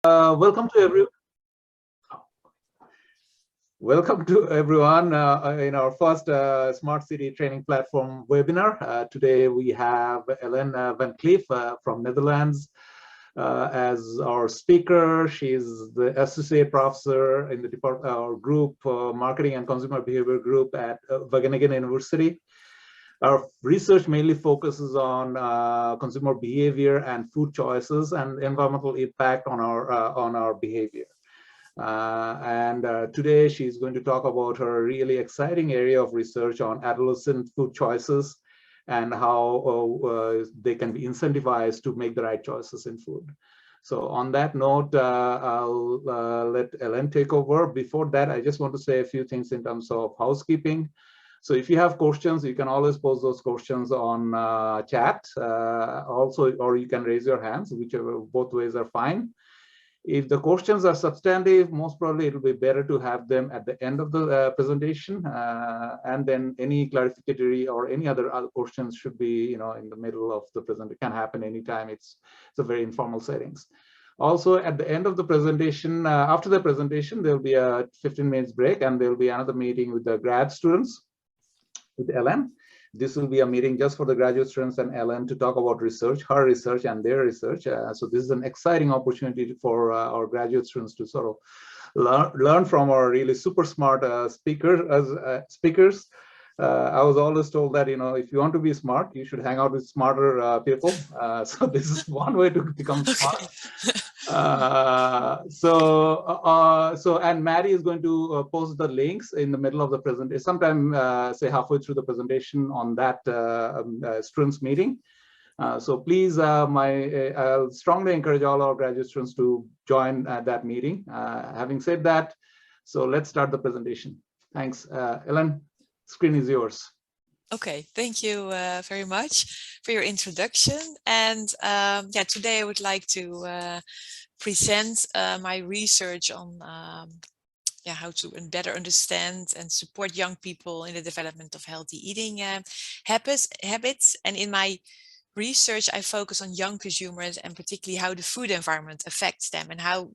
Welcome to everyone in our first Smart City Training Platform webinar. Today we have Ellen van Kleef from Netherlands as our speaker. She's the associate professor in the our group, Marketing and Consumer Behavior Group at Wageningen University. Our research mainly focuses on consumer behavior and food choices and environmental impact on our behavior. Today she's going to talk about her really exciting area of research on adolescent food choices and how they can be incentivized to make the right choices in food. So on that note, I'll let Ellen take over. Before that, I just want to say a few things in terms of housekeeping. So if you have questions, you can always post those questions on chat also, or you can raise your hands, whichever, both ways are fine. If the questions are substantive, most probably it will be better to have them at the end of the presentation, and then any clarificatory or any other questions should be, in the middle of the presentation. It can happen anytime. It's a very informal settings. Also, at the end of the presentation, after the presentation, there will be a 15 minutes break, and there will be another meeting with the grad students with Ellen. This will be a meeting just for the graduate students and Ellen to talk about research, her research and their research. So this is an exciting opportunity for our graduate students to sort of learn from our really super smart speakers. I was always told that, if you want to be smart, you should hang out with smarter people. So this is one way to become smart. And Maddie is going to post the links in the middle of the presentation, sometime say halfway through the presentation on that students meeting. So please, I'll strongly encourage all our graduate students to join that meeting. Having said that, so let's start the presentation. Thanks. Ellen, screen is yours. Okay, thank you very much for your introduction. And yeah, today I would like to present my research on how to better understand and support young people in the development of healthy eating habits. And in my research, I focus on young consumers and particularly how the food environment affects them and how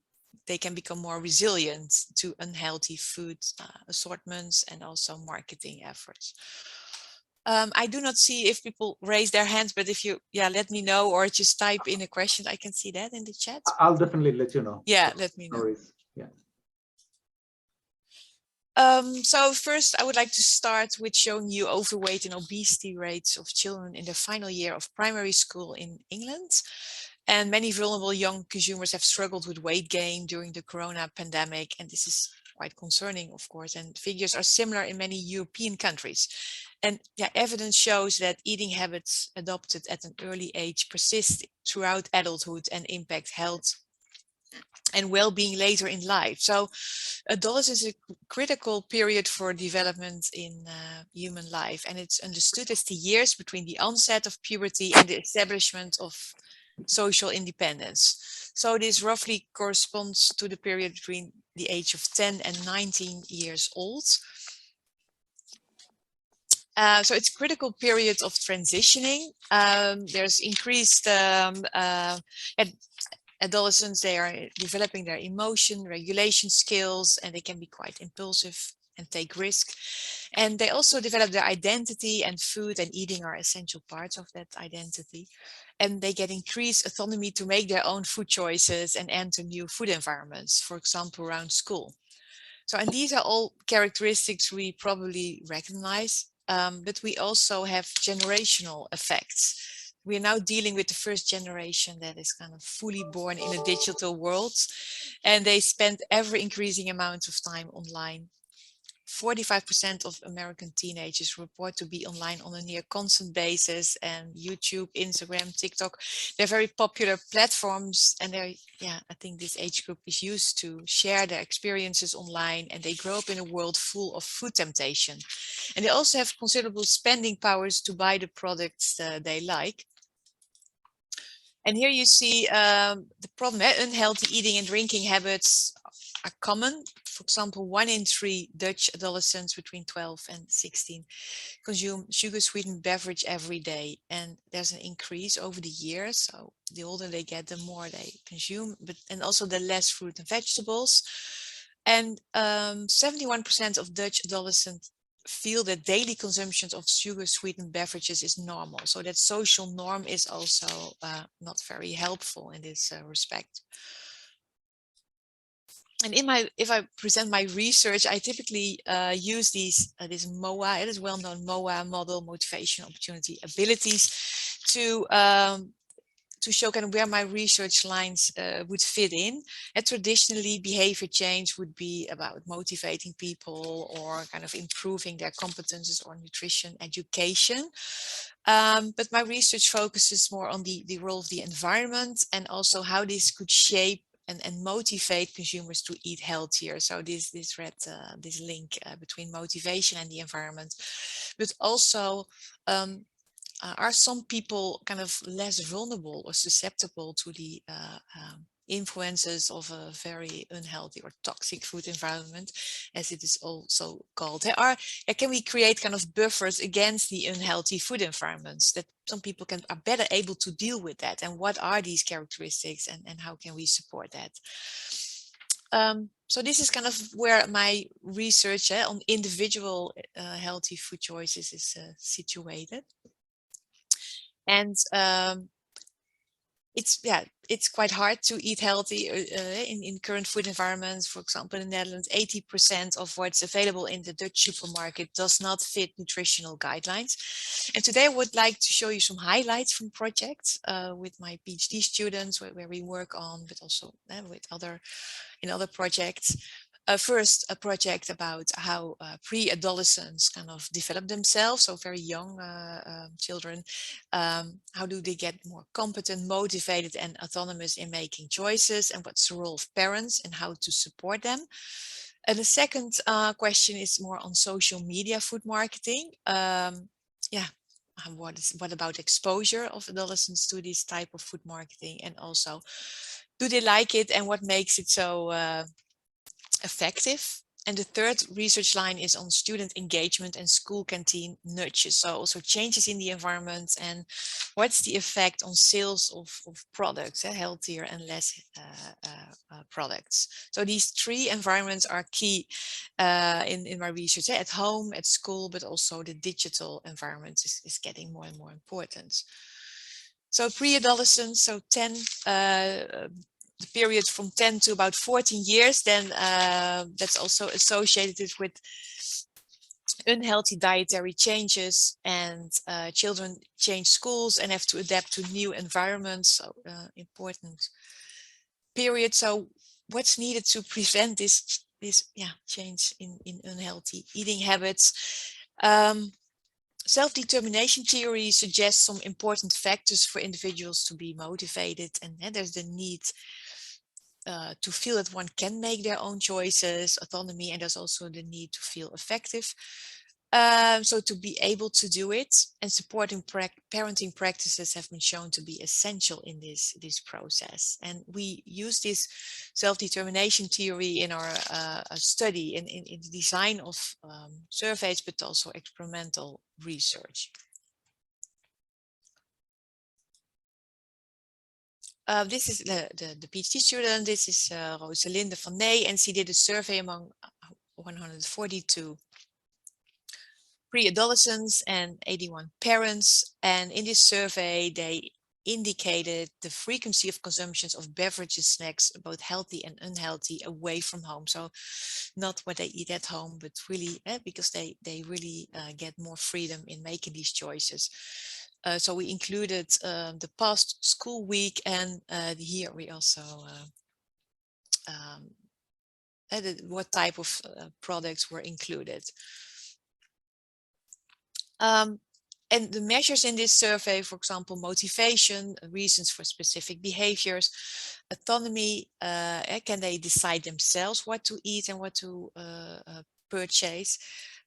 they can become more resilient to unhealthy food assortments and also marketing efforts. I do not see if people raise their hands, but if you, let me know or just type in a question, I can see that in the chat. I'll definitely let you know. Yeah, let me know. No worries. Yeah. So first, I would like to start with showing you overweight and obesity rates of children in the final year of primary school in England. And many vulnerable young consumers have struggled with weight gain during the corona pandemic. And this is quite concerning, of course, and figures are similar in many European countries. And evidence shows that eating habits adopted at an early age persist throughout adulthood and impact health and well-being later in life. So adolescence is a critical period for development in human life, and it's understood as the years between the onset of puberty and the establishment of social independence. So this roughly corresponds to the period between the age of 10 and 19 years old. So it's a critical period of transitioning. There's increased adolescents, they are developing their emotion regulation skills, and they can be quite impulsive and take risk. And they also develop their identity, and food and eating are essential parts of that identity. And they get increased autonomy to make their own food choices and enter new food environments, for example, around school. So, and these are all characteristics we probably recognize, but we also have generational effects. We are now dealing with the first generation that is kind of fully born in a digital world, and they spend ever increasing amounts of time online. 45% of American teenagers report to be online on a near constant basis, and YouTube, Instagram, TikTok, they're very popular platforms, and they're, I think this age group is used to share their experiences online, and they grow up in a world full of food temptation. And they also have considerable spending powers to buy the products they like. And here you see the problem: unhealthy eating and drinking habits are common. For example, 1 in 3 Dutch adolescents between 12 and 16 consume sugar-sweetened beverage every day, and there's an increase over the years. So the older they get, the more they consume, and also the less fruit and vegetables. And 71% of Dutch adolescents feel that daily consumption of sugar-sweetened beverages is normal. So that social norm is also not very helpful in this respect. And if I present my research, I typically use this MOA, it is well-known MOA model, motivation, opportunity, abilities, to show kind of where my research lines would fit in. And traditionally, behavior change would be about motivating people or kind of improving their competences or nutrition education. But my research focuses more on the role of the environment and also how this could shape and motivate consumers to eat healthier. So this link between motivation and the environment, but also are some people kind of less vulnerable or susceptible to the influences of a very unhealthy or toxic food environment, as it is also called? Can we create kind of buffers against the unhealthy food environments that some people are better able to deal with that? And what are these characteristics, and how can we support that? So this is kind of where my research on individual healthy food choices is situated. And it's quite hard to eat healthy in current food environments. For example, in the Netherlands, 80% of what's available in the Dutch supermarket does not fit nutritional guidelines. And today I would like to show you some highlights from projects with my PhD students where we work on, but also with in other projects. First, a project about how pre-adolescents kind of develop themselves, so very young children. How do they get more competent, motivated, and autonomous in making choices, and what's the role of parents and how to support them? And the second question is more on social media food marketing. What about exposure of adolescents to this type of food marketing, and also do they like it, and what makes it so effective? And the third research line is on student engagement and school canteen nudges. So also changes in the environment and what's the effect on sales of products, healthier and less products. So these three environments are key in my research. At home, at school, but also the digital environment is getting more and more important. So pre-adolescents, so 10 the period from 10 to about 14 years, then that's also associated with unhealthy dietary changes, and children change schools and have to adapt to new environments. So important period. So what's needed to prevent this change in unhealthy eating habits? Self-determination theory suggests some important factors for individuals to be motivated, and there's the need to feel that one can make their own choices, autonomy, and there's also the need to feel effective. So to be able to do it, and supporting parenting practices have been shown to be essential in this process. And we use this self-determination theory in our study in the design of surveys, but also experimental research. This is the PhD student. This is Rosalinde van Ney, and she did a survey among 142 pre-adolescents and 81 parents. And in this survey, they indicated the frequency of consumptions of beverages, snacks, both healthy and unhealthy, away from home. So not what they eat at home, but really because they really get more freedom in making these choices. So we included the past school week, and here we also what type of products were included. And the measures in this survey, for example, motivation, reasons for specific behaviors, autonomy, can they decide themselves what to eat and what to purchase?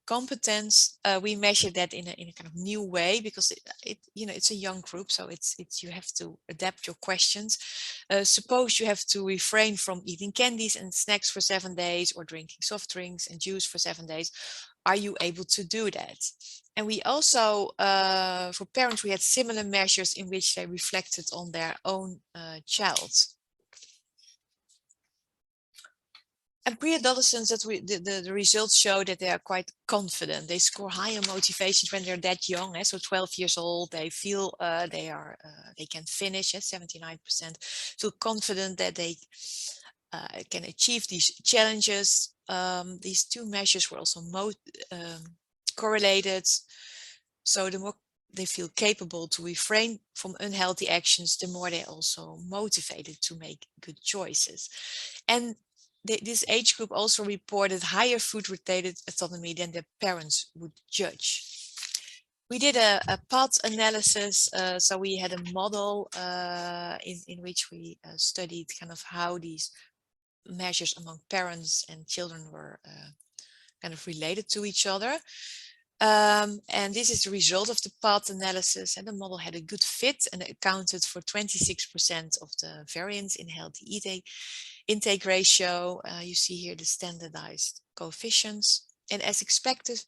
competence, we measure that in a kind of new way, because it's a young group, so it's you have to adapt your questions. Suppose you have to refrain from eating candies and snacks for 7 days, or drinking soft drinks and juice for 7 days. Are you able to do that? And we also, for parents, we had similar measures in which they reflected on their own child. And pre-adolescents, that the results show that they are quite confident. They score higher motivations when they're that young. So 12 years old, they feel they can finish. 79% feel confident that they can achieve these challenges. These two measures were also correlated. So the more they feel capable to refrain from unhealthy actions, the more they're also motivated to make good choices. And this age group also reported higher food-related autonomy than their parents would judge. We did a POT analysis, so we had a model in which we studied kind of how these measures among parents and children were kind of related to each other. And this is the result of the POT analysis, and the model had a good fit and accounted for 26% of the variance in healthy eating intake ratio. You see here the standardized coefficients, and as expected,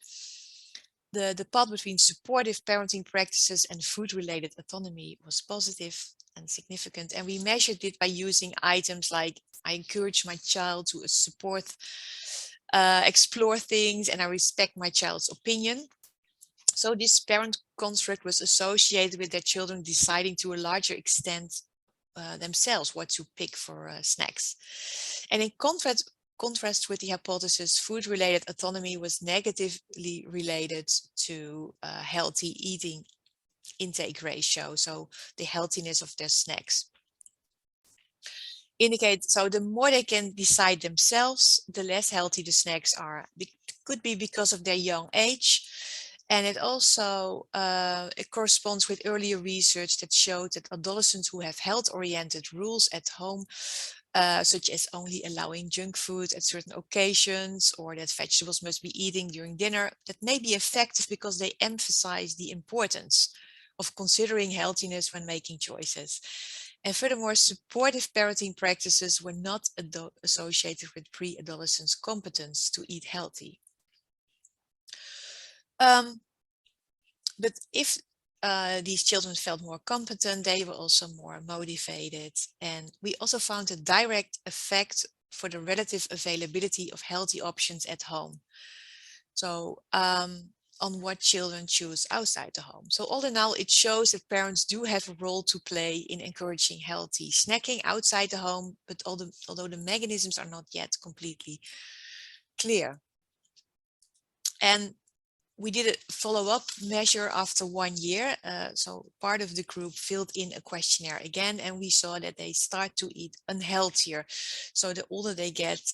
the path between supportive parenting practices and food-related autonomy was positive and significant. And we measured it by using items like, I encourage my child to explore things, and I respect my child's opinion. So this parent construct was associated with their children deciding to a larger extent themselves what to pick for snacks. And in contrast with the hypothesis, food-related autonomy was negatively related to healthy eating intake ratio, so the healthiness of their snacks. So the more they can decide themselves, the less healthy the snacks are. It could be because of their young age. And it also it corresponds with earlier research that showed that adolescents who have health-oriented rules at home, such as only allowing junk food at certain occasions, or that vegetables must be eaten during dinner, that may be effective because they emphasize the importance of considering healthiness when making choices. And furthermore, supportive parenting practices were not associated with pre-adolescents' competence to eat healthy. But if these children felt more competent, they were also more motivated. And we also found a direct effect for the relative availability of healthy options at home. So on what children choose outside the home. So all in all, it shows that parents do have a role to play in encouraging healthy snacking outside the home, but although the mechanisms are not yet completely clear. And we did a follow-up measure after 1 year. So part of the group filled in a questionnaire again, and we saw that they start to eat unhealthier. So the older they get,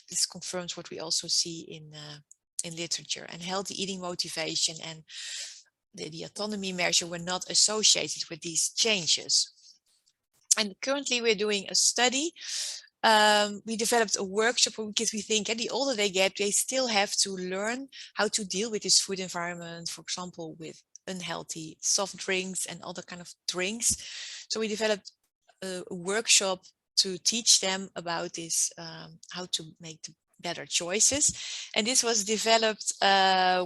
this confirms what we also see in literature. And healthy eating motivation and the autonomy measure were not associated with these changes. And currently we're doing a study. We developed a workshop because we think the older they get, they still have to learn how to deal with this food environment, for example, with unhealthy soft drinks and other kind of drinks. So we developed a workshop to teach them about this, how to make the better choices. And this was developed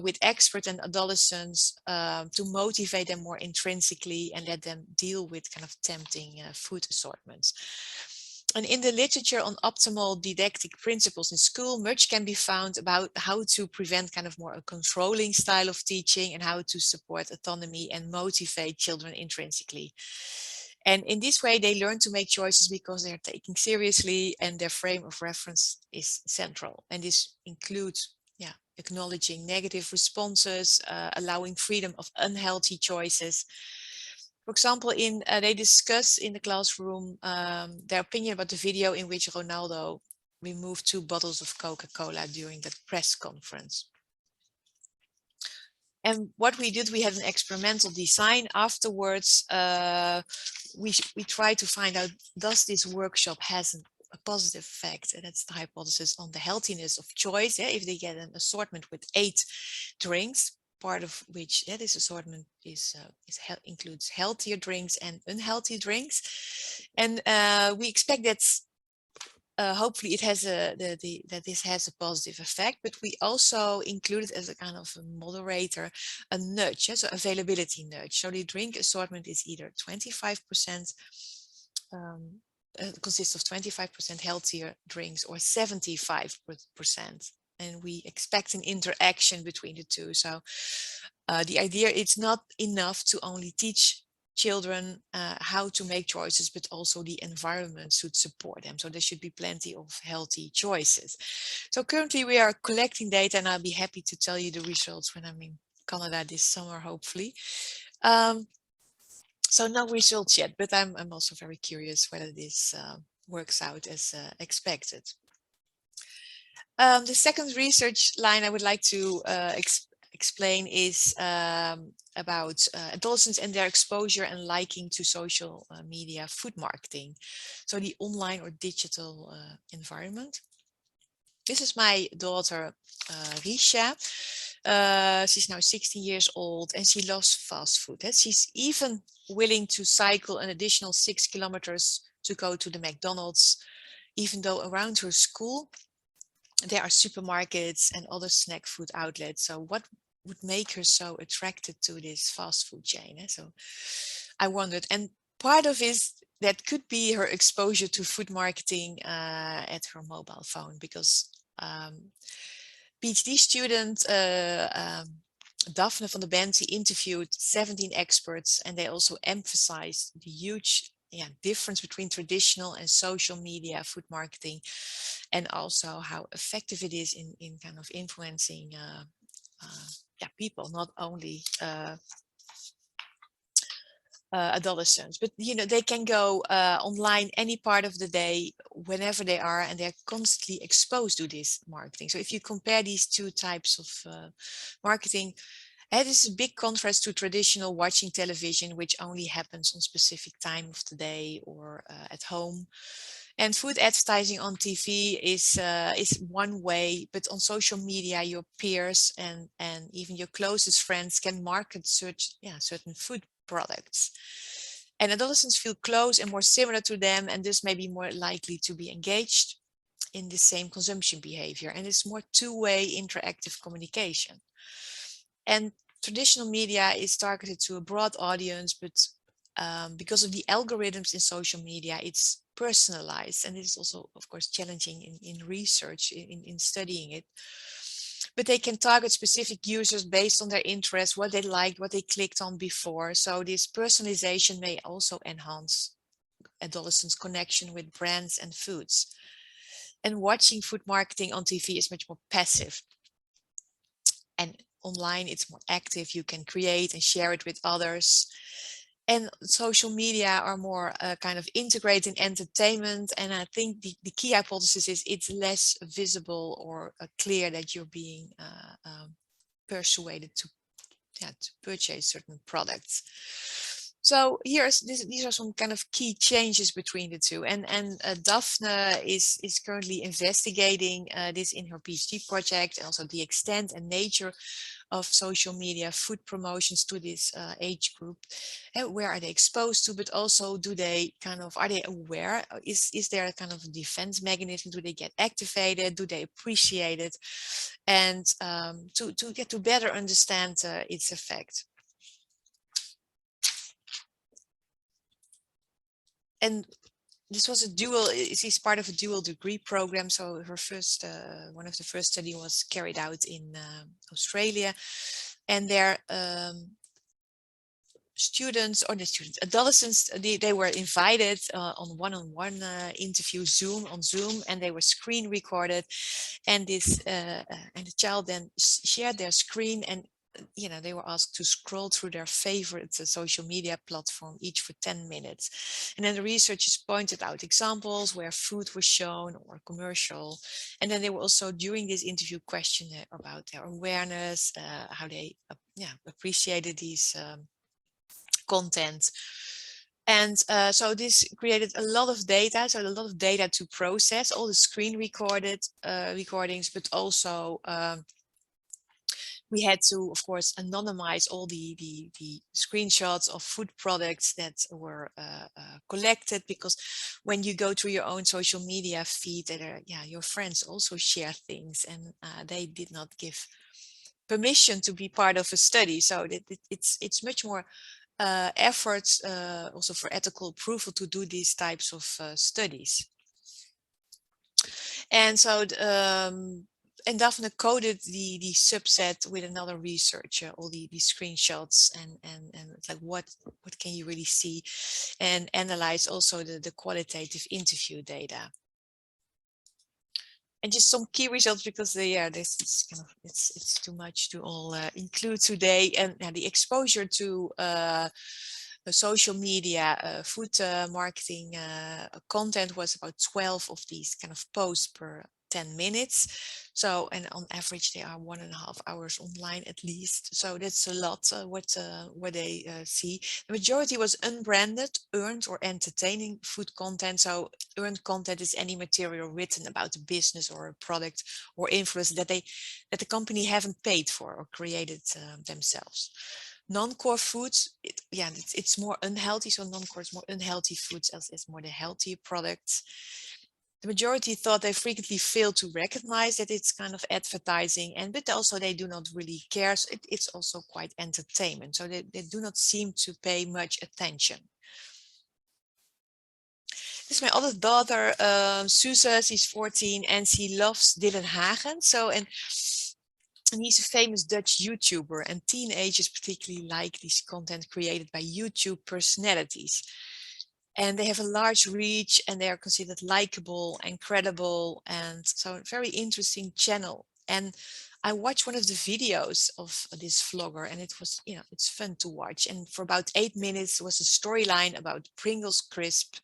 with experts and adolescents to motivate them more intrinsically and let them deal with kind of tempting food assortments. And in the literature on optimal didactic principles in school, much can be found about how to prevent kind of more a controlling style of teaching and how to support autonomy and motivate children intrinsically. And in this way, they learn to make choices because they are taken seriously and their frame of reference is central. And this includes acknowledging negative responses, allowing freedom of unhealthy choices. For example, they discuss in the classroom their opinion about the video in which Ronaldo removed 2 bottles of Coca-Cola during the press conference. And what we did, we had an experimental design. Afterwards, we tried to find out, does this workshop a positive effect, and that's the hypothesis on the healthiness of choice. If they get an assortment with 8 drinks, part of which this assortment includes healthier drinks and unhealthy drinks, and we expect that hopefully it has that this has a positive effect, but we also included as a kind of a moderator a nudge, so availability nudge. So the drink assortment is either 25% consists of 25% healthier drinks or 75%. And we expect an interaction between the two. So the idea, it's not enough to only teach children how to make choices, but also the environment should support them. So there should be plenty of healthy choices. So currently we are collecting data, and I'll be happy to tell you the results when I'm in Canada this summer, hopefully. So no results yet, but I'm also very curious whether this works out as expected. The second research line I would like to explain is about adolescents and their exposure and liking to social media food marketing. So the online or digital environment. This is my daughter, Risha. She's now 16 years old and she loves fast food. She's even willing to cycle an additional 6 kilometers to go to the McDonald's, even though around her school there are supermarkets and other snack food outlets. So what would make her so attracted to this fast food chain? So I wondered, and part of it that could be her exposure to food marketing at her mobile phone, because PhD student Daphne van der Bente interviewed 17 experts, and they also emphasized the huge difference between traditional and social media food marketing, and also how effective it is in kind of influencing people, not only adolescents, but they can go online any part of the day, whenever they are, and they're constantly exposed to this marketing. So if you compare these two types of marketing, it is a big contrast to traditional watching television, which only happens on specific time of the day or at home. And food advertising on TV is one way, but on social media, your peers and even your closest friends can market certain food products. And adolescents feel close and more similar to them, and this may be more likely to be engaged in the same consumption behavior. And it's more two-way interactive communication. And traditional media is targeted to a broad audience, but because of the algorithms in social media, it's personalized. And it's also, of course, challenging in research, in studying it. But they can target specific users based on their interests, what they liked, what they clicked on before. So this personalization may also enhance adolescents' connection with brands and foods. And watching food marketing on TV is much more passive. And online, it's more active. You can create and share it with others. And social media are more kind of integrating entertainment. And I think the key hypothesis is it's less visible or clear that you're being persuaded to purchase certain products. So these are some kind of key changes between the two. And Daphne is currently investigating this in her PhD project, and also the extent and nature of social media food promotions to this age group. Where are they exposed to, but also are they aware? Is there a kind of defense mechanism? Do they get activated? Do they appreciate it? And to get to better understand its effect. And this was she's part of a dual degree program. So her first, one of the first study was carried out in Australia, and their adolescents, they were invited on one-on-one interview on Zoom, and they were screen recorded, and the child then shared their screen, and they were asked to scroll through their favorite social media platform, each for 10 minutes. And then the researchers pointed out examples where food was shown or commercial. And then they were also, during this interview, questioned about their awareness, how they appreciated these content. And so this created a lot of data, so a lot of data to process, all the screen recordings, but also we had to, of course, anonymize all the screenshots of food products that were collected, because when you go through your own social media feed, your friends also share things, and they did not give permission to be part of a study. So it's much more efforts also for ethical approval to do these types of studies. And so and Daphne coded the subset with another researcher, all the screenshots, and it's like what can you really see, and analyze also the qualitative interview data. And just some key results, because this is kind of it's too much to all include today. And the exposure to social media food marketing content was about 12 of these kind of posts per 10 minutes. So, and on average they are 1.5 hours online at least. So that's a lot what they see. The majority was unbranded, earned or entertaining food content. So earned content is any material written about a business or a product or influence that the company haven't paid for or created themselves. Non-core foods, it's more unhealthy. So non-core is more unhealthy foods, as is more the healthy products. The majority thought they frequently fail to recognize that it's kind of advertising, but also they do not really care. So it's also quite entertainment. So they do not seem to pay much attention. This is my other daughter, Suze. She's 14 and she loves Dylan Hagen. So, and he's a famous Dutch YouTuber, and teenagers particularly like this content created by YouTube personalities. And they have a large reach, and they are considered likable and credible, and so a very interesting channel. And I watched one of the videos of this vlogger, and it was, it's fun to watch. And for about 8 minutes was a storyline about Pringles crisp.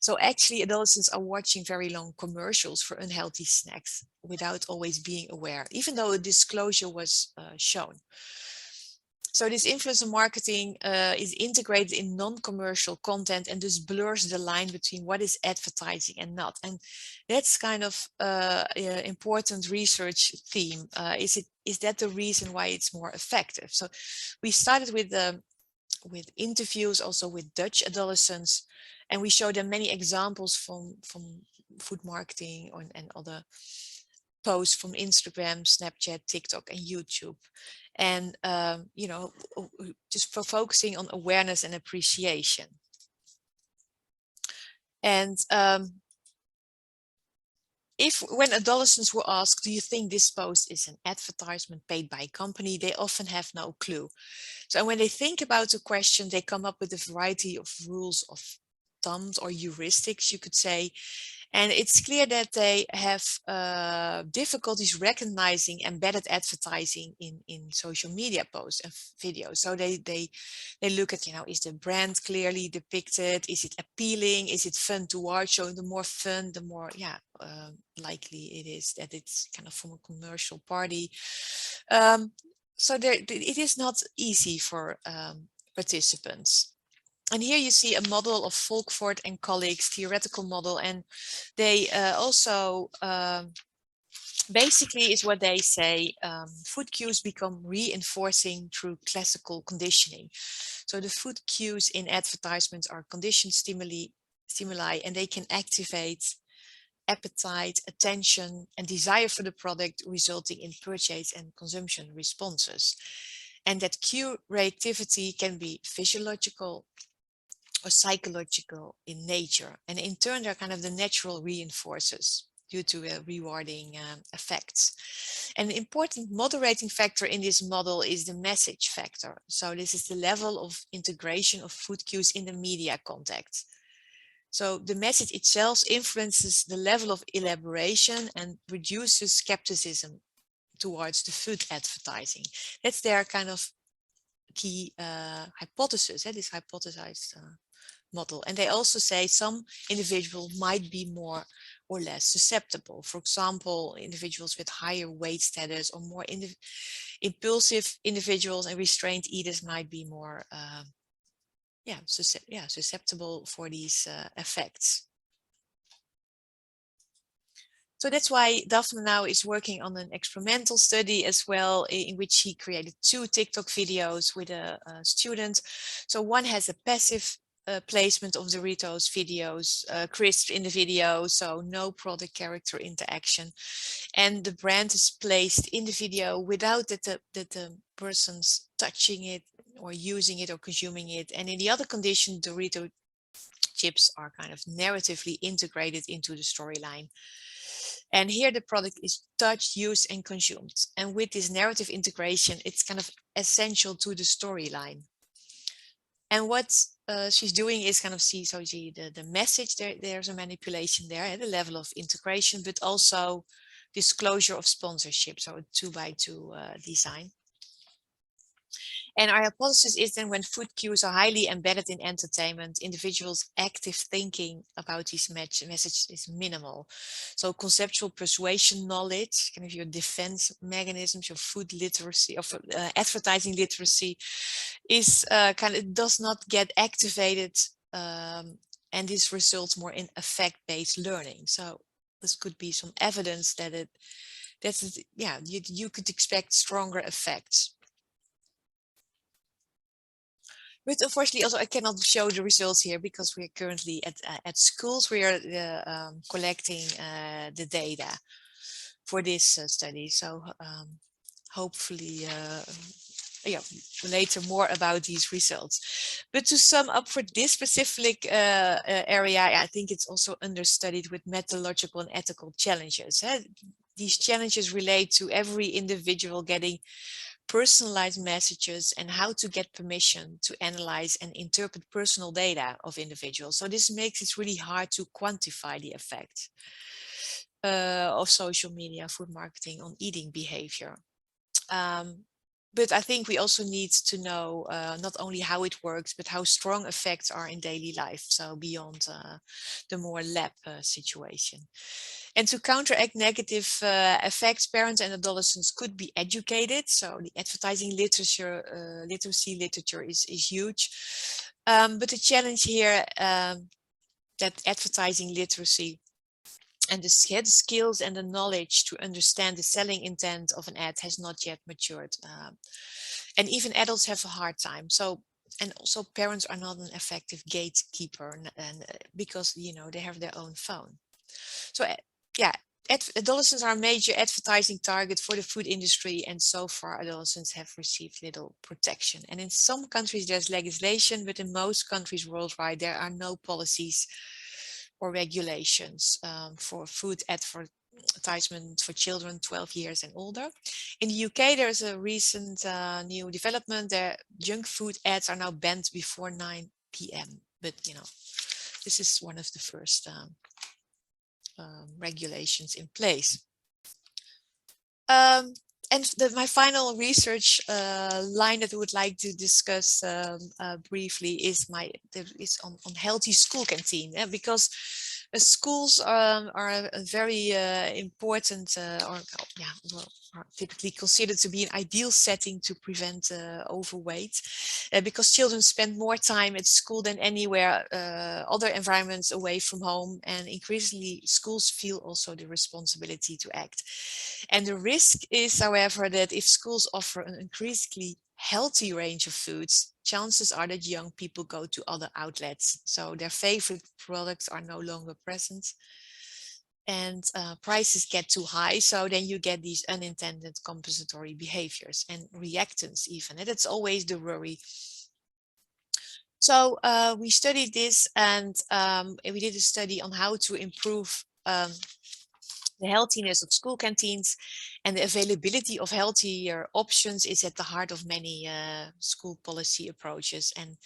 So actually adolescents are watching very long commercials for unhealthy snacks without always being aware, even though a disclosure was shown. So this influencer marketing is integrated in non-commercial content, and thus blurs the line between what is advertising and not. And that's kind of important research theme. Is that the reason why it's more effective? So we started with interviews also with Dutch adolescents, and we showed them many examples from food marketing and other posts from Instagram, Snapchat, TikTok, and YouTube. And, just for focusing on awareness and appreciation. And when adolescents were asked, do you think this post is an advertisement paid by a company, they often have no clue. So when they think about the question, they come up with a variety of rules of thumb or heuristics, you could say. And it's clear that they have difficulties recognizing embedded advertising in social media posts and videos. So they look at, is the brand clearly depicted? Is it appealing? Is it fun to watch? So the more fun, the more likely it is that it's kind of from a commercial party. So it is not easy for participants. And here you see a model of Volkvoort and colleagues, theoretical model, and they also basically is what they say, food cues become reinforcing through classical conditioning. So the food cues in advertisements are conditioned stimuli, and they can activate appetite, attention, and desire for the product, resulting in purchase and consumption responses. And that cue reactivity can be physiological or psychological in nature, and in turn they're kind of the natural reinforcers due to rewarding effects. An important moderating factor in this model is the message factor. So this is the level of integration of food cues in the media context. So the message itself influences the level of elaboration and reduces skepticism towards the food advertising. That's their kind of key hypothesis, this hypothesized model. And they also say some individuals might be more or less susceptible. For example, individuals with higher weight status or more impulsive individuals and restrained eaters might be more susceptible for these effects. So that's why Daphne now is working on an experimental study as well, in which he created 2 TikTok videos with a student. So one has a passive placement of Doritos videos, crisp in the video, so no product character interaction. And the brand is placed in the video without that the person's touching it or using it or consuming it. And in the other condition, Dorito chips are kind of narratively integrated into the storyline. And here the product is touched, used, and consumed. And with this narrative integration, it's kind of essential to the storyline. And what she's doing is kind of the message, there's a manipulation there at the level of integration, but also disclosure of sponsorship, so a 2x2 design. And our hypothesis is then when food cues are highly embedded in entertainment, individuals' active thinking about these messages is minimal. So conceptual persuasion knowledge, kind of your defense mechanisms, your food literacy, or advertising literacy, is it does not get activated, and this results more in effect-based learning. So this could be some evidence that you could expect stronger effects. But unfortunately, also I cannot show the results here because we are currently at schools. We are collecting the data for this study. So hopefully, later more about these results. But to sum up for this specific area, I think it's also understudied with methodological and ethical challenges. These challenges relate to every individual getting personalized messages and how to get permission to analyze and interpret personal data of individuals. So this makes it really hard to quantify the effect of social media food marketing on eating behavior. But I think we also need to know not only how it works, but how strong effects are in daily life. So beyond the more lab situation. And to counteract negative effects, parents and adolescents could be educated. So the advertising literacy literature is huge. But the challenge here that advertising literacy and the skills and the knowledge to understand the selling intent of an ad has not yet matured. And even adults have a hard time. So, and also parents are not an effective gatekeeper and because, they have their own phone. So adolescents are a major advertising target for the food industry, and so far adolescents have received little protection. And in some countries there's legislation, but in most countries worldwide there are no policies or regulations for food advertisement for children 12 years and older. In the UK there's a recent new development. Junk food ads are now banned before 9 p.m. But this is one of the first regulations in place. And my final research line that I would like to discuss briefly is on healthy school canteen, because schools are a very important are typically considered to be an ideal setting to prevent overweight, because children spend more time at school than anywhere other environments away from home, and increasingly schools feel also the responsibility to act. And the risk is, however, that if schools offer an increasingly healthy range of foods, chances are that young people go to other outlets. So their favorite products are no longer present, and prices get too high. So then you get these unintended compensatory behaviors and reactants even. And that's always the worry. So we studied this, and we did a study on how to improve the healthiness of school canteens, and the availability of healthier options is at the heart of many school policy approaches. And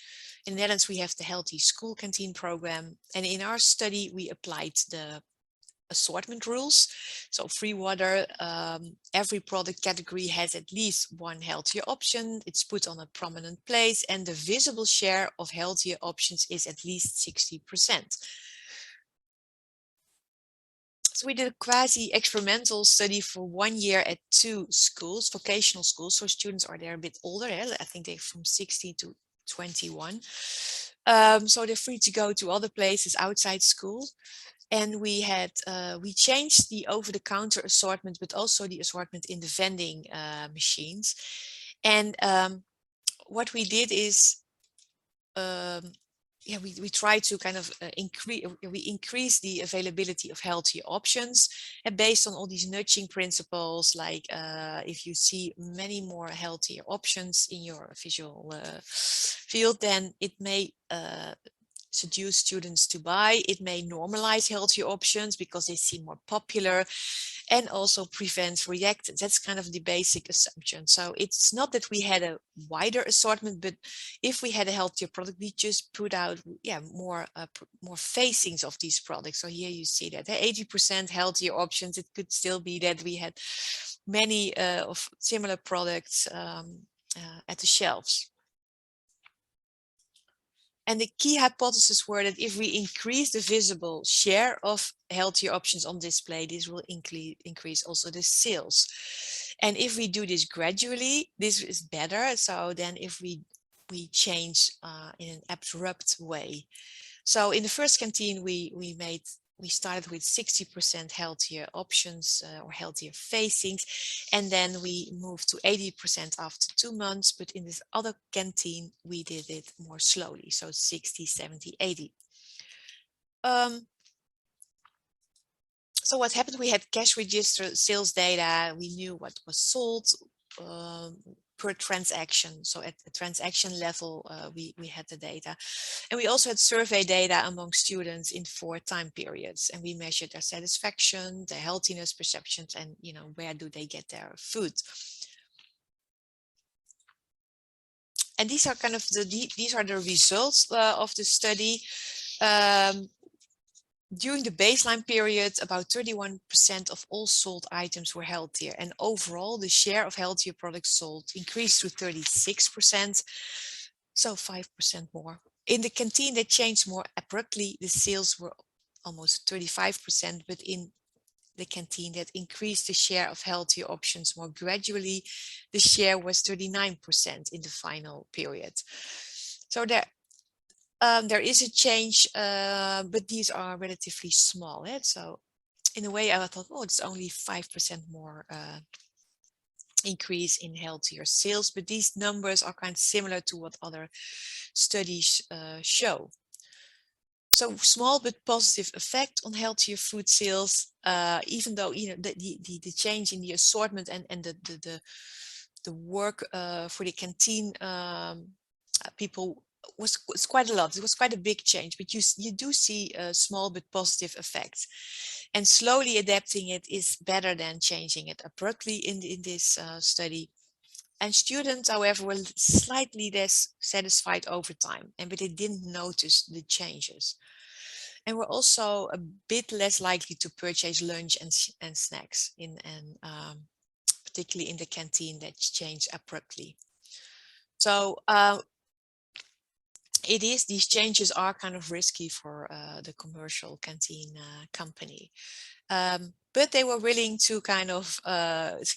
in the Netherlands, we have the Healthy School Canteen program. And in our study, we applied the assortment rules. So free water, every product category has at least one healthier option. It's put on a prominent place, and the visible share of healthier options is at least 60%. So we did a quasi-experimental study for 1 year at 2 schools, vocational schools. So students are there a bit older. I think they're from 16 to 21. So they're free to go to other places outside school. And we changed the over-the-counter assortment, but also the assortment in the vending machines. And what we did is, we try to kind of increase the availability of healthier options, and based on all these nudging principles, like if you see many more healthier options in your visual field, then it may seduce students to buy. It may normalize healthier options because they seem more popular, and also prevents reactants. That's kind of the basic assumption. So it's not that we had a wider assortment, but if we had a healthier product, we just put out more facings of these products. So here you see that 80% healthier options. It could still be that we had many of similar products at the shelves. And the key hypotheses were that if we increase the visible share of healthier options on display, this will increase also the sales. And if we do this gradually, this is better. So then if we change in an abrupt way. So in the first canteen, we started with 60% healthier options or healthier facings, and then we moved to 80% after 2 months. But in this other canteen, we did it more slowly, so 60, 70, 80. So what happened? We had cash register sales data. We knew what was sold per transaction. So at the transaction level, we had the data. And we also had survey data among students in 4 time periods. And we measured their satisfaction, their healthiness perceptions, and where do they get their food. And these are kind of these are the results of the study. During the baseline period, about 31% of all sold items were healthier, and overall the share of healthier products sold increased to 36%, so 5% more. In the canteen, they changed more abruptly. The sales were almost 35%, but in the canteen that increased the share of healthier options more gradually, the share was 39% in the final period. So there is a change, but these are relatively small. So in a way, I thought, oh, it's only 5% more increase in healthier sales, but these numbers are kind of similar to what other studies show. So small but positive effect on healthier food sales, even though the change in the assortment and the work for the canteen people was quite a lot. It was quite a big change, but you do see small but positive effects. And slowly adapting it is better than changing it abruptly in this study. And students, however, were slightly less satisfied over time, but they didn't notice the changes. And were also a bit less likely to purchase lunch and snacks, particularly in the canteen that changed abruptly. So these changes are kind of risky for the commercial canteen company. But they were willing to kind of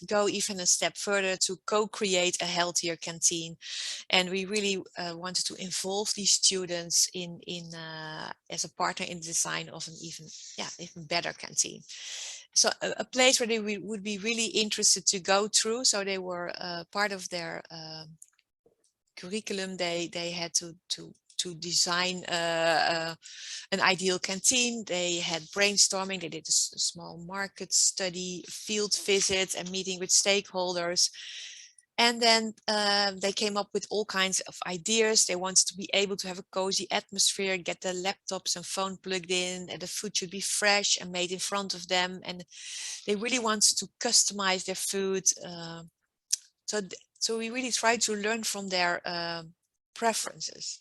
go even a step further to co-create a healthier canteen. And we really wanted to involve these students in as a partner in the design of an even better canteen. So a place where they would be really interested to go through. So they were part of their curriculum. They had to design an ideal canteen. They had brainstorming. They did a small market study, field visits, and meeting with stakeholders. And then they came up with all kinds of ideas. They wanted to be able to have a cozy atmosphere, get their laptops and phone plugged in, and the food should be fresh and made in front of them. And they really wanted to customize their food. So we really tried to learn from their preferences.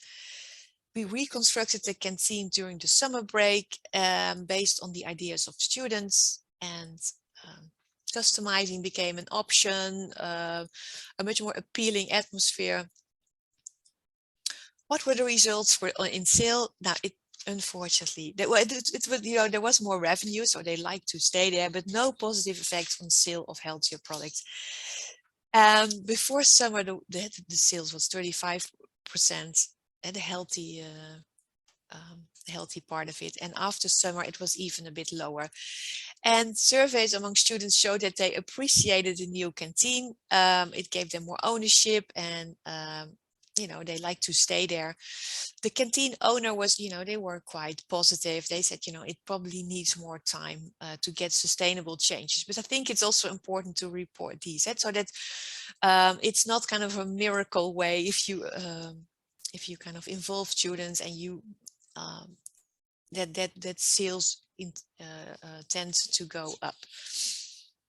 We reconstructed the canteen during the summer break based on the ideas of students, and customizing became an option, a much more appealing atmosphere. What were the results for in sale? Now, unfortunately, there was more revenue, so they liked to stay there, but no positive effects on sale of healthier products. Before summer, the sales was 35%. the healthy part of it. And after summer, it was even a bit lower. And surveys among students showed that they appreciated the new canteen. It gave them more ownership, and they like to stay there. The canteen owner was, they were quite positive. They said, it probably needs more time to get sustainable changes. But I think it's also important to report these, so that it's not kind of a miracle way if you kind of involve students and you that sales tends to go up.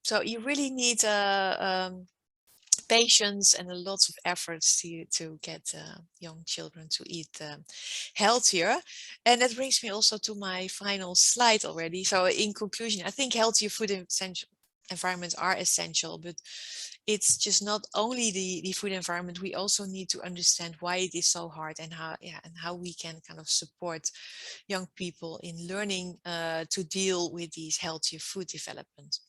So you really need patience and a lot of efforts to get young children to eat healthier. And that brings me also to my final slide already. So in conclusion, I think healthier food environments are essential, but it's just not only the food environment. We also need to understand why it is so hard, and how we can kind of support young people in learning to deal with these healthier food development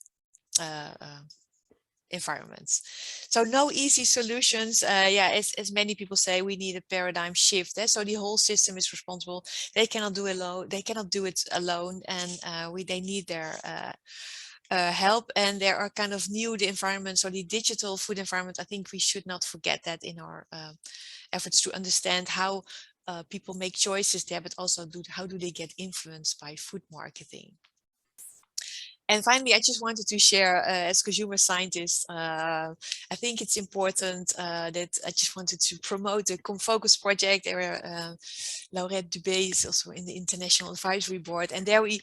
environments. So no easy solutions. As many people say, we need a paradigm shift. So the whole system is responsible. They cannot do it alone, and they need their help. And there are kind of new environments, or the digital food environment. I think we should not forget that in our efforts to understand how people make choices there, but also how do they get influenced by food marketing. And finally, I just wanted to share, as consumer scientists, I think it's important that I just wanted to promote the ComFocus project. Where Laurette Dubé is also in the International Advisory Board. And there we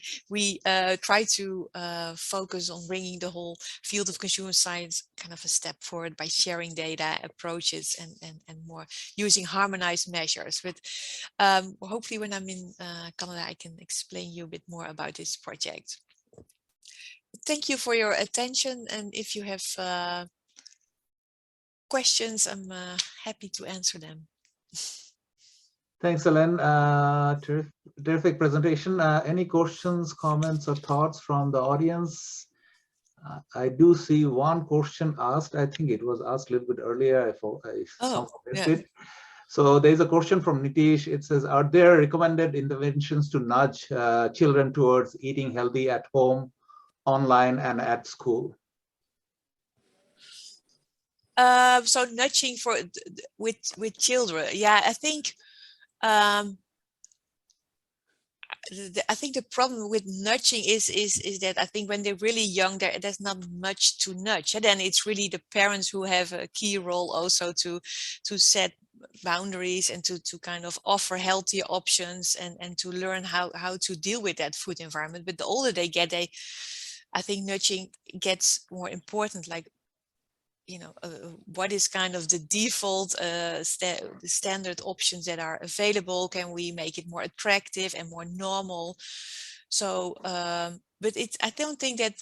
try to focus on bringing the whole field of consumer science kind of a step forward by sharing data, approaches, and more using harmonized measures. But hopefully when I'm in Canada, I can explain you a bit more about this project. Thank you for your attention, and if you have questions, I'm happy to answer them. Thanks, Helen. Terrific presentation. Any questions, comments, or thoughts from the audience? I do see one question asked. I think it was asked a little bit earlier. I somehow missed it. So there's a question from Nitish. It says, are there recommended interventions to nudge children towards eating healthy at home, online, and at school? So nudging with children, I think I think the problem with nudging is that I think when they're really young, there's not much to nudge. And then it's really the parents who have a key role also to set boundaries and to kind of offer healthier options and to learn how to deal with that food environment. But the older they get, I think nudging gets more important, like, what is kind of the default standard options that are available? Can we make it more attractive and more normal? So, but I don't think that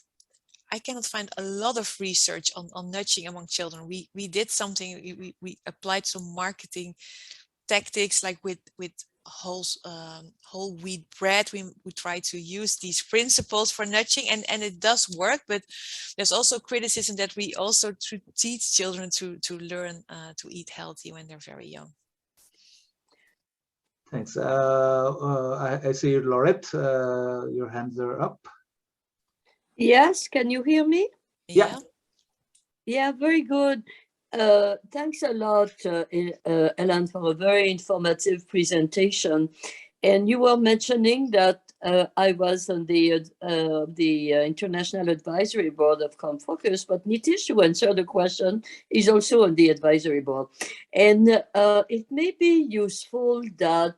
I cannot find a lot of research on nudging among children. We did something, we applied some marketing tactics, like with whole wheat bread. We try to use these principles for nudging, and it does work, but there's also criticism that we also teach children to learn to eat healthy when they're very young. Thanks. I see Laurette, your hands are up. Yes, can you hear me? Yeah. Yeah, very good. Thanks a lot, Ellen, for a very informative presentation. And you were mentioning that I was on the International Advisory Board of ComFocus, but Nitish, who answered the question, is also on the advisory board. And it may be useful that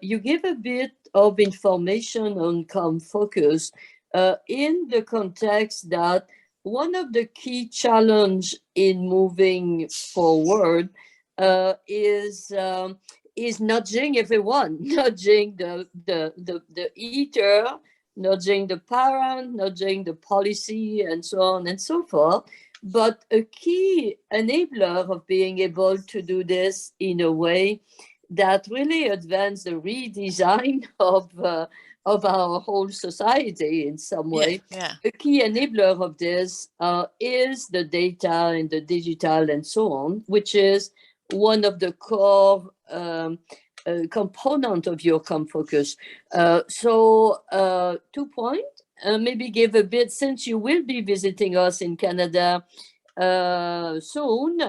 you give a bit of information on ComFocus in the context that one of the key challenge in moving forward is nudging everyone, nudging the eater, nudging the parent, nudging the policy, and so on and so forth. But a key enabler of being able to do this in a way that really advance the redesign of our whole society in some way. A key enabler of this is the data and the digital and so on, which is one of the core component of your ComFocus. So 2 points. Maybe give a bit, since you will be visiting us in Canada soon,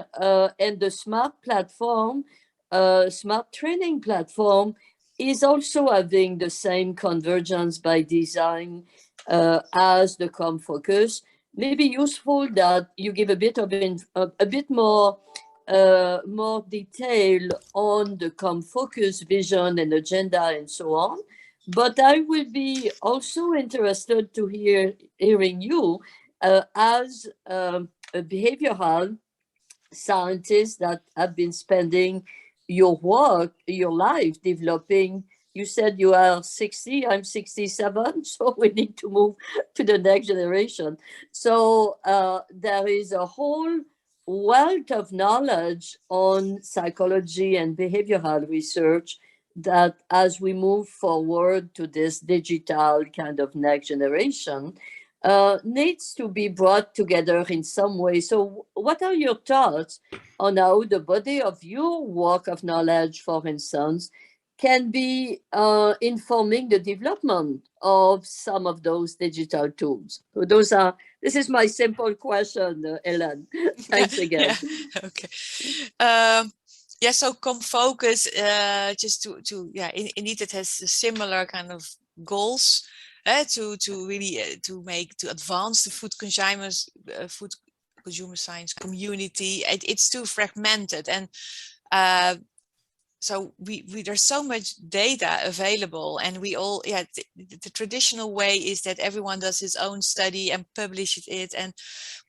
and the SMART platform, SMART training platform, is also having the same convergence by design as the ComFocus. Maybe useful that you give a bit of a bit more detail on the ComFocus vision and agenda and so on. But I will be also interested to hearing you as a behavioral scientist that have been spending your life developing. You said you are 60, I'm 67, so we need to move to the next generation. So there is a whole wealth of knowledge on psychology and behavioral research that as we move forward to this digital kind of next generation, needs to be brought together in some way. So what are your thoughts on how the body of your work of knowledge, for instance, can be informing the development of some of those digital tools? So this is my simple question, Ellen. Thanks again. Yeah. Okay. Yeah, so ComFocus, just indeed it has similar kind of goals to really to advance the food consumer science community. It's too fragmented, and so there's so much data available, and we all the traditional way is that everyone does his own study and publishes it, and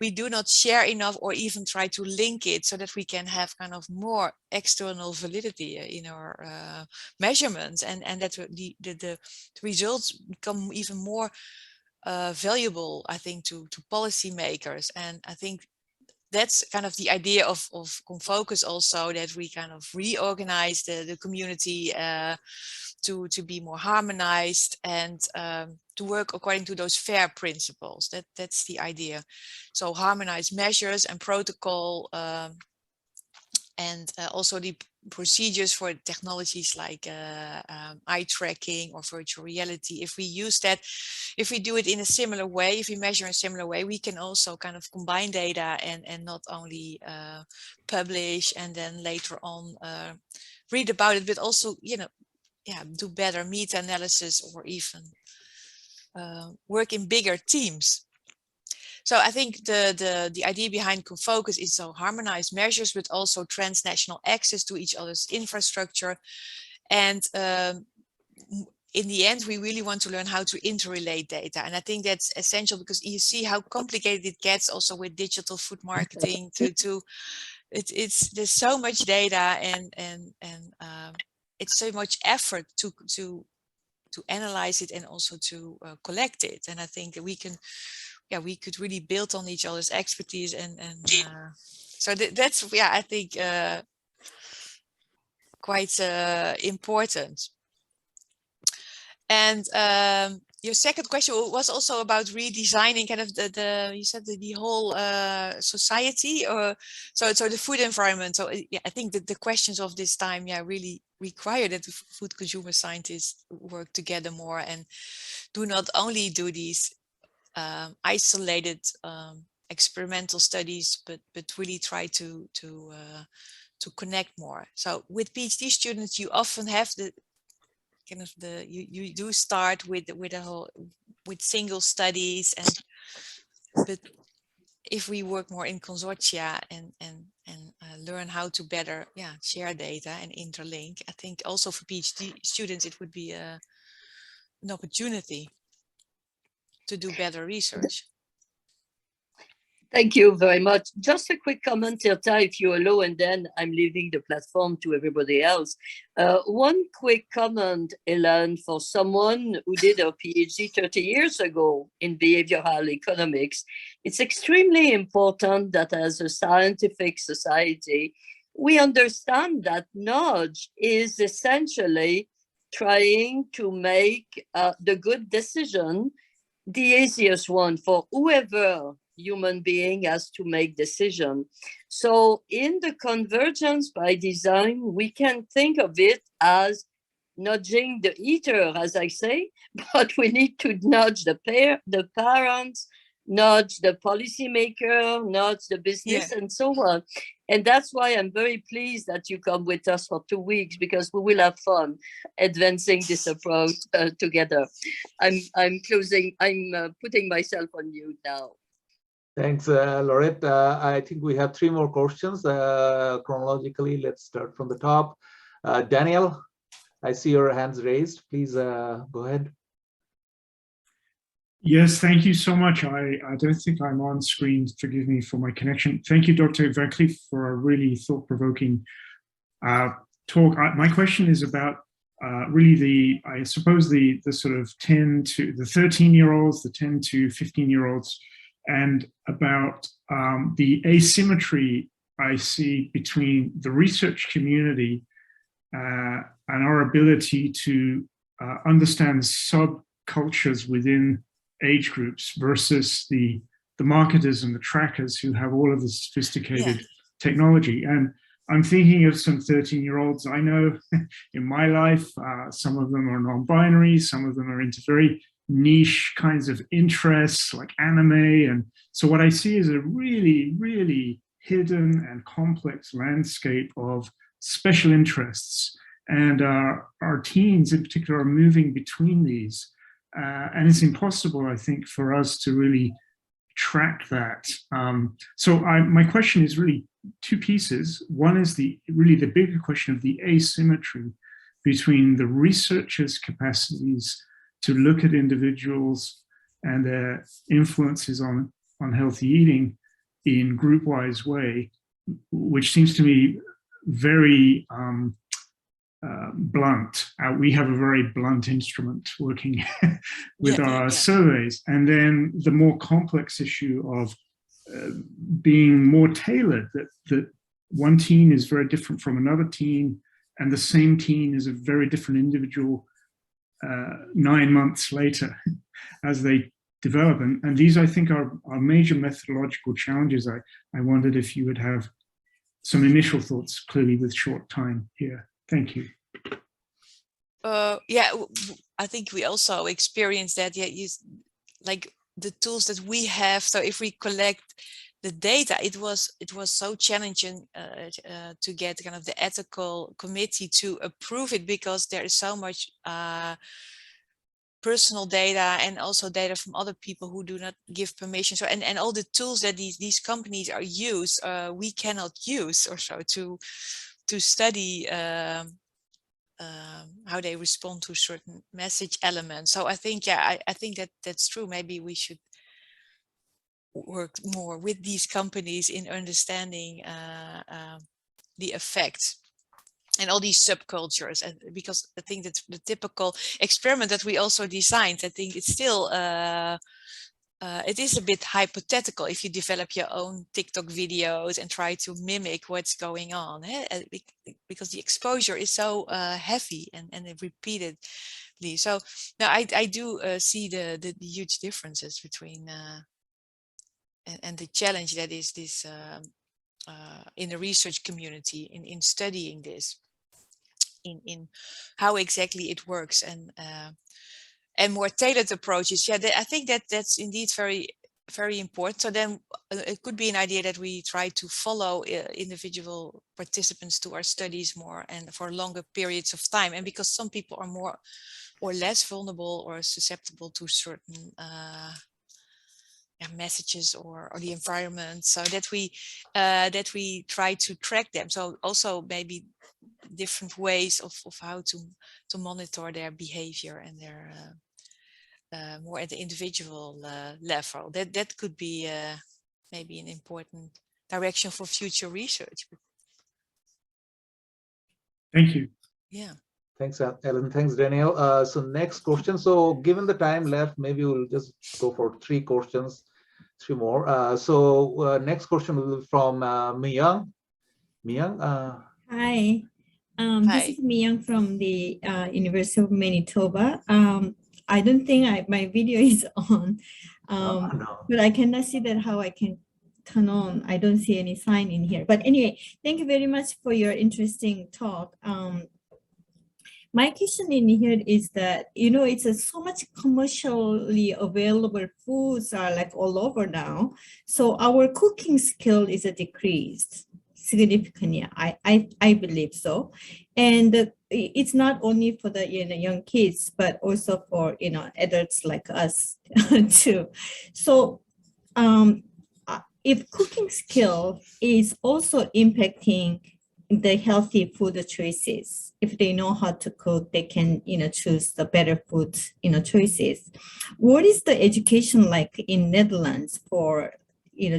we do not share enough or even try to link it so that we can have kind of more external validity in our measurements, and that the results become even more valuable, I think, to policymakers. And I think that's kind of the idea of ComFocus also, that we kind of reorganize the community to be more harmonized and to work according to those FAIR principles. That's the idea. So harmonized measures and protocol, and also the procedures for technologies like eye tracking or virtual reality. If we use that, if we do it in a similar way, if we measure in a similar way, we can also kind of combine data and not only publish and then later on read about it, but also, do better meta-analysis or even work in bigger teams. So I think the idea behind ComFocus is so harmonized measures, but also transnational access to each other's infrastructure. And in the end, we really want to learn how to interrelate data. And I think that's essential, because you see how complicated it gets also with digital food marketing. There's so much data and it's so much effort to analyze it and also to collect it. And I think that we could really build on each other's expertise, and so that's I think quite important. And your second question was also about redesigning kind of you said the whole society, or so the food environment. So I think that the questions of this time really require that the food consumer scientists work together more and do not only do these isolated experimental studies, but really try to connect more. So with PhD students, you often have the kind of you do start with single studies, but if we work more in consortia and learn how to better share data and interlink, I think also for PhD students it would be an opportunity to do better research. Thank you very much. Just a quick comment, Tirta, if you allow, and then I'm leaving the platform to everybody else. One quick comment, Ellen, for someone who did a PhD 30 years ago in behavioral economics. It's extremely important that as a scientific society, we understand that nudge is essentially trying to make the good decision the easiest one for whoever human being has to make decision. So in the convergence by design, we can think of it as nudging the eater, as I say, but we need to nudge the parents, nudge the policymaker, nudge the business, and so on. And that's why I'm very pleased that you come with us for 2 weeks, because we will have fun advancing this approach together. I'm putting myself on mute now. Thanks, Laurette. I think we have 3 more questions chronologically. Let's start from the top. Daniel, I see your hands raised. Please go ahead. Yes, thank you so much. I don't think I'm on screen. Forgive me for my connection. Thank you, Dr. Van Kleef, for a really thought-provoking talk. My question is about really I suppose the sort of 10 to the 13-year-olds, the 10 to 15-year-olds, and about the asymmetry I see between the research community and our ability to understand subcultures within age groups versus the marketers and the trackers who have all of the sophisticated technology. And I'm thinking of some 13-year-olds I know in my life. Some of them are non-binary, some of them are into very niche kinds of interests like anime. And so what I see is a really, really hidden and complex landscape of special interests. And our teens in particular are moving between these. And it's impossible, I think, for us to really track that. So my question is really 2 pieces. One is really the bigger question of the asymmetry between the researchers' capacities to look at individuals and their influences on healthy eating in group-wise way, which seems to me very blunt. We have a very blunt instrument working with our surveys. And then the more complex issue of being more tailored, that one teen is very different from another teen, and the same teen is a very different individual 9 months later as they develop. And these, I think, are major methodological challenges. I wondered if you would have some initial thoughts, clearly with short time here. Thank you. Yeah, I think we also experienced that. Like the tools that we have. So if we collect the data, it was so challenging to get kind of the ethical committee to approve it, because there is so much personal data and also data from other people who do not give permission. So and all the tools that these companies are used, we cannot use or so to study how they respond to certain message elements. So I think, I think that's true. Maybe we should work more with these companies in understanding the effects and all these subcultures. And because I think that's the typical experiment that we also designed. I think it's still it is a bit hypothetical if you develop your own TikTok videos and try to mimic what's going on, because the exposure is so heavy and repeatedly. So now I do see the huge differences between and the challenge that is this in the research community in studying this, in how exactly it works, and more tailored approaches. Yeah, I think that's indeed very, very important. So then it could be an idea that we try to follow individual participants to our studies more and for longer periods of time. And because some people are more or less vulnerable or susceptible to certain messages or the environment, so that we try to track them. So also maybe different ways of how to monitor their behavior and their more at the individual level. That could be maybe an important direction for future research. Thank you. Yeah. Thanks, Ellen. Thanks, Daniel. So next question. So given the time left, maybe we'll just go for 3 questions, 3 more. So next question will be from Miyang. Miyang. Hi. This is Miyang from the University of Manitoba. I don't think my video is on, No. but I cannot see that how I can turn on. I don't see any sign in here. But anyway, thank you very much for your interesting talk. My question in here is that, you know, it's so much commercially available foods are like all over now. So our cooking skill is decreased significantly. I believe so. And it's not only for the young kids, but also for adults like us too. So if cooking skill is also impacting the healthy food choices, if they know how to cook, they can choose the better food choices. What is the education like in Netherlands for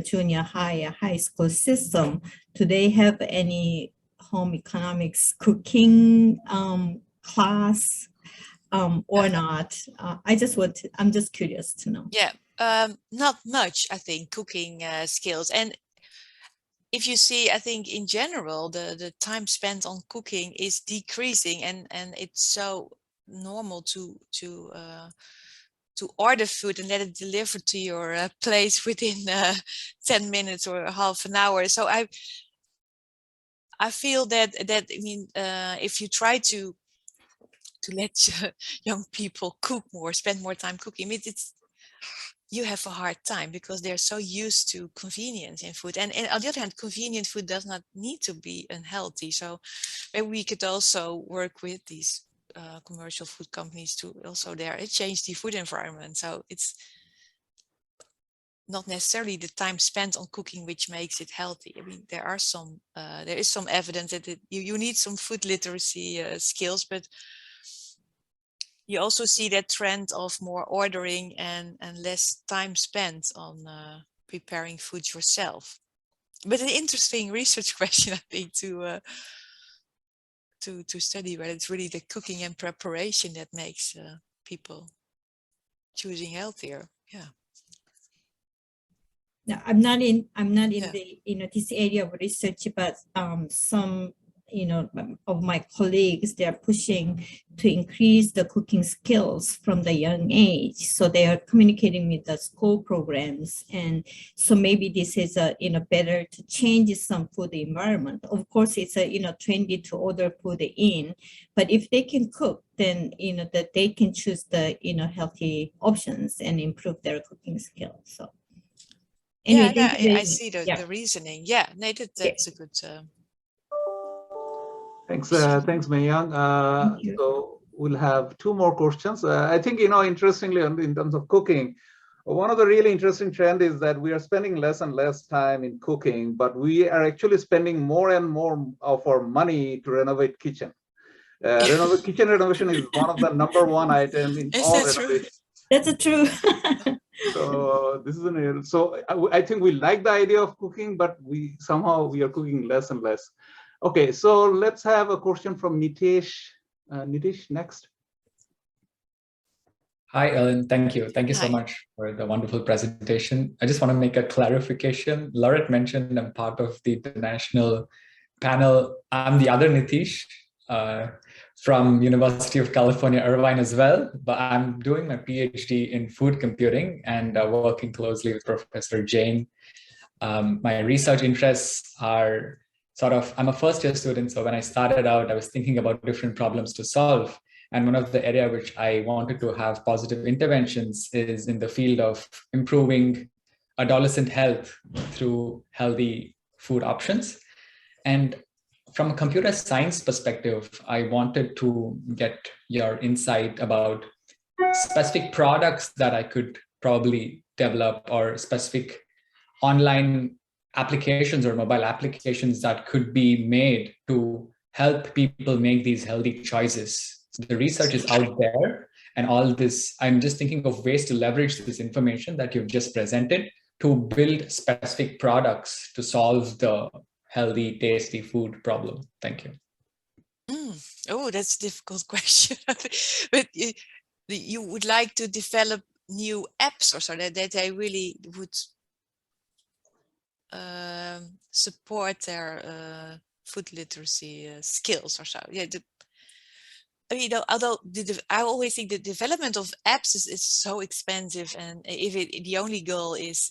junior high school system? Do they have any home economics cooking class or not? I'm just curious to know. Yeah, not much, I think, cooking skills. And if you see, I think in general, the time spent on cooking is decreasing, and it's so normal to order food and let it delivered to your place within 10 minutes or half an hour. So I feel that I mean, if you try to let young people cook more, spend more time cooking, I mean, you have a hard time because they're so used to convenience in food. And on the other hand, convenient food does not need to be unhealthy. So maybe we could also work with these commercial food companies to also change the food environment. So it's not necessarily the time spent on cooking which makes it healthy. I mean, there is some evidence that you need some food literacy skills, but you also see that trend of more ordering and less time spent on preparing food yourself. But an interesting research question, I think, to study, whether it's really the cooking and preparation that makes people choosing healthier. Yeah. No, I'm not in the this area of research, but some of my colleagues, they're pushing to increase the cooking skills from the young age. So they are communicating with the school programs, and so maybe this is better to change some food environment. Of course, it's trendy to order food in, but if they can cook, then that they can choose the healthy options and improve their cooking skills. So. Anyway, yeah, I see the reasoning. Yeah, no, that's a good. Thanks, Mayoung. So we'll have two more questions. I think, interestingly, in terms of cooking, one of the really interesting trend is that we are spending less and less time in cooking, but we are actually spending more and more of our money to renovate kitchen. Kitchen renovation is one of the #1 item in all renovation. That's true. So this is so I think we like the idea of cooking, but we are cooking less and less. Okay, so let's have a question from Nitesh. Nitesh, next. Hi, Ellen. Thank you. Thank you so much for the wonderful presentation. I just want to make a clarification. Laurette mentioned I'm part of the international panel. I'm the other Nitish from University of California, Irvine as well, but I'm doing my PhD in food computing and working closely with Professor Jain. My research interests are I'm a first-year student, so when I started out, I was thinking about different problems to solve. And one of the areas which I wanted to have positive interventions is in the field of improving adolescent health through healthy food options. And from a computer science perspective, I wanted to get your insight about specific products that I could probably develop, or specific online applications or mobile applications that could be made to help people make these healthy choices. So the research is out there, and all this, I'm just thinking of ways to leverage this information that you've just presented to build specific products to solve the healthy, tasty food problem. Thank you. Oh, that's a difficult question. But you would like to develop new apps or so that they really would support their food literacy skills or so. Yeah, I mean, although I always think the development of apps is so expensive, and if the only goal is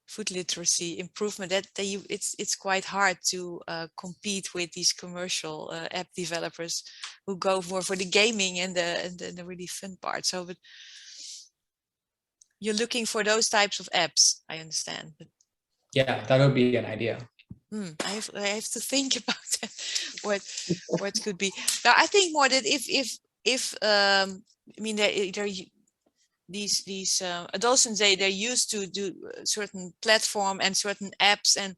food literacy improvement, it's quite hard to compete with these commercial app developers who go more for the gaming and the really fun part. So, but you're looking for those types of apps, I understand. But yeah, that would be an idea. I have to think about that. What could be? Now, I think more that if I mean these adolescents, they're used to do a certain platform and certain apps, and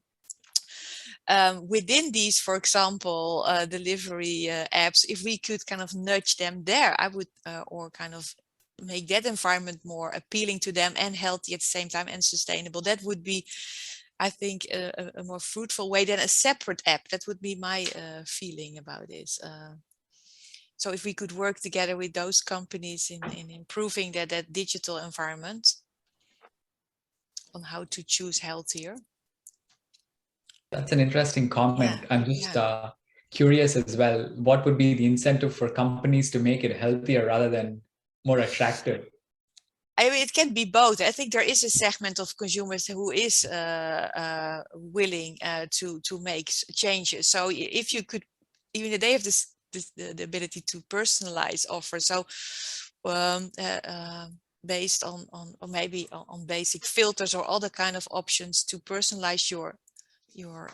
within these, for example, delivery apps, if we could kind of nudge them there, I would, or kind of make that environment more appealing to them and healthy at the same time and sustainable. That would be, I think, a more fruitful way than a separate app. That would be my feeling about this. So if we could work together with those companies in improving that digital environment on how to choose healthier. That's an interesting comment. Yeah, I'm just curious as well, what would be the incentive for companies to make it healthier rather than more attractive? I mean, it can be both. I think there is a segment of consumers who is willing to make changes. So if you could, even they have the ability to personalize offers. So based on or maybe on basic filters or other kind of options to personalize your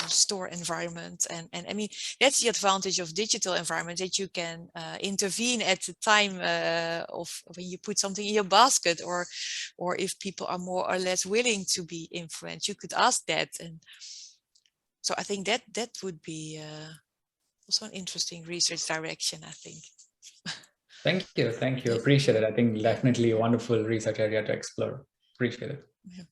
store environment, and I mean that's the advantage of digital environment, that you can intervene at the time of when you put something in your basket, or if people are more or less willing to be influenced, you could ask that. And so I think that would be also an interesting research direction, I think. Thank you, appreciate it. I think definitely a wonderful research area to explore. Appreciate it. Yeah.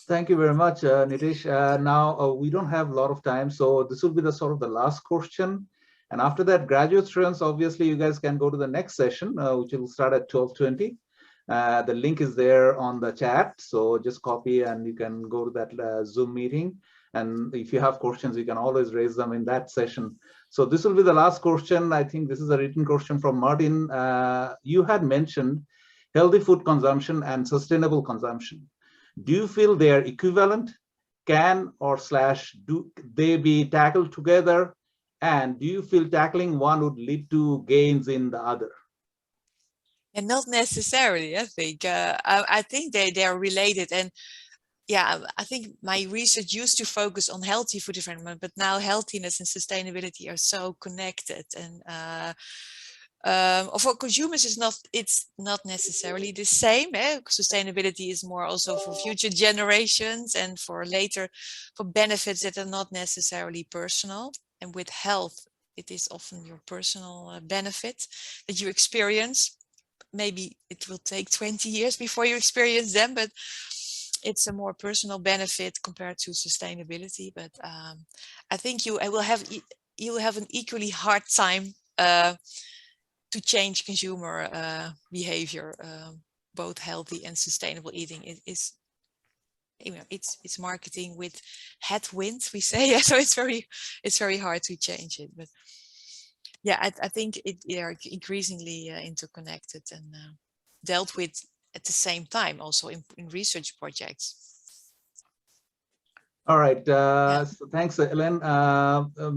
Thank you very much, Nitish. Now we don't have a lot of time, so this will be the sort of the last question. And after that, graduate students, obviously you guys can go to the next session, which will start at 12:20. The link is there on the chat, so just copy and you can go to that Zoom meeting. And if you have questions, you can always raise them in that session. So this will be the last question. I think this is a written question from Martin. You had mentioned healthy food consumption and sustainable consumption. Do you feel they are equivalent? Can or / do they be tackled together? And do you feel tackling one would lead to gains in the other? And not necessarily, I think. I think they are related. And yeah, I think my research used to focus on healthy food environment, but now healthiness and sustainability are so connected. And for consumers, it's not necessarily the same. Sustainability is more also for future generations and for benefits that are not necessarily personal. And with health, it is often your personal benefit that you experience. Maybe it will take 20 years before you experience them, but it's a more personal benefit compared to sustainability. But I think you will have an equally hard time to change consumer behavior. Both healthy and sustainable eating is it's marketing with headwinds, we say. So it's very hard to change it. But yeah, I think they are increasingly interconnected and dealt with at the same time, also in research projects. All right, so thanks, Ellen.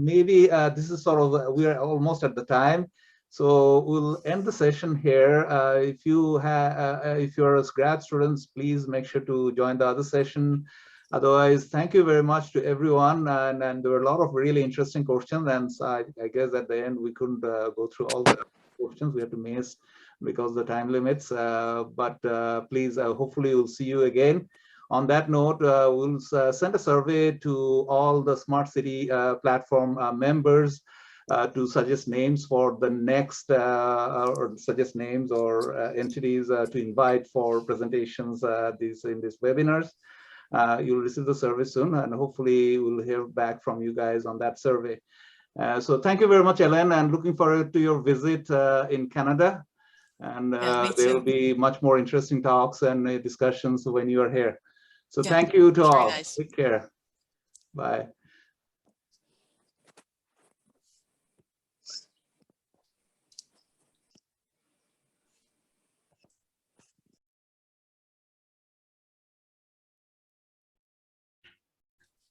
Maybe this is sort of, we are almost at the time. So we'll end the session here. If you're as grad students, please make sure to join the other session. Otherwise, thank you very much to everyone. And there were a lot of really interesting questions. And so I guess at the end, we couldn't go through all the questions. We had to miss because of the time limits. But please, hopefully we'll see you again. On that note, we'll send a survey to all the Smart City platform members to suggest names for the next, or suggest names or entities to invite for presentations in these webinars. You'll receive the survey soon, and hopefully we'll hear back from you guys on that survey. So thank you very much, Ellen, and looking forward to your visit in Canada. And there will be much more interesting talks and discussions when you are here. So thank you to all. Nice. Take care. Bye.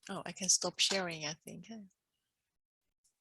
Oh, I can stop sharing, I think.